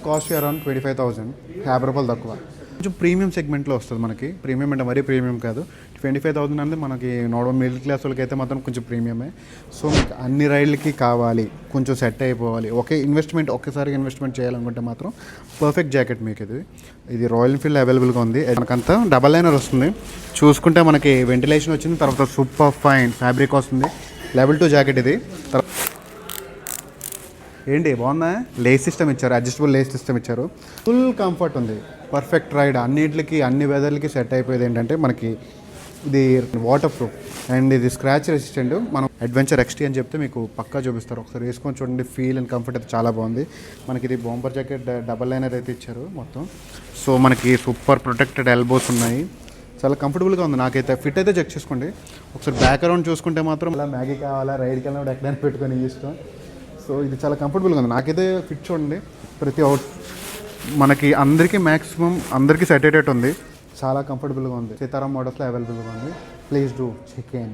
Cost around 25,000, 50 రూపాయలు తక్కువ. కొంచెం ప్రీమియం సెగ్మెంట్లో వస్తుంది మనకి. ప్రీమియం అంటే మరీ ప్రీమియం కాదు. 25,000 అంటే మనకి నార్మల్ మిడిల్ క్లాస్ వాళ్ళకి అయితే మాత్రం కొంచెం ప్రీమియమే. సో మీకు అన్ని రైడ్లకి కావాలి, కొంచెం సెట్ అయిపోవాలి, ఒకేసారి ఇన్వెస్ట్మెంట్ చేయాలనుకుంటే మాత్రం పర్ఫెక్ట్ జాకెట్ మీకు ఇది రాయల్ ఎన్ఫీల్డ్ అవైలబుల్గా ఉంది. మనకంతా డబల్ లైనర్ వస్తుంది. చూసుకుంటే మనకి వెంటిలేషన్ వచ్చింది, తర్వాత సూపర్ ఫైన్ ఫ్యాబ్రిక్ వస్తుంది. లెవెల్ 2 జాకెట్ ఇది. ఏంటి బాగుందా? లేస్ సిస్టమ్ ఇచ్చారు, అడ్జస్టబుల్ లేస్ సిస్టమ్ ఇచ్చారు. ఫుల్ కంఫర్ట్ ఉంది, పర్ఫెక్ట్ రైడ్, అన్ని వెదర్లకి సెట్ అయిపోయేది. ఏంటంటే మనకి ఇది వాటర్ ప్రూఫ్ అండ్ ఇది స్క్రాచ్ రెసిస్టెంట్. మనం అడ్వెంచర్ XT అని చెప్తే మీకు పక్కా చూపిస్తారు. ఒకసారి వేసుకొని చూడండి, ఫీల్ అండ్ కంఫర్ట్ అయితే చాలా బాగుంది. మనకి ఇది బాంబర్ జాకెట్ డబల్ లైనర్ అయితే ఇచ్చారు మొత్తం. సో మనకి సూపర్ ప్రొటెక్టెడ్ ఎల్బోస్ ఉన్నాయి, చాలా కంఫర్టబుల్గా ఉంది. నాకైతే ఫిట్ అయితే చెక్ చేసుకోండి. ఒకసారి బ్యాక్ అరౌండ్ చూసుకుంటే మాత్రం ఇలా మ్యాగీ కావాలా, రైడ్కి వెళ్ళినప్పుడు ఎక్కడైనా పెట్టుకొని ఇష్టం. సో ఇది చాలా కంఫర్టబుల్గా ఉంది. నాకైతే ఫిట్ చూడండి, ప్రతి మనకి అందరికీ మ్యాక్సిమం అందరికీ సెట్ అయ్యేటట్టు ఉంది. చాలా కంఫర్టబుల్గా ఉంది. సీతారాం మోడల్స్లో అవైలబుల్గా ఉంది. Please do check in.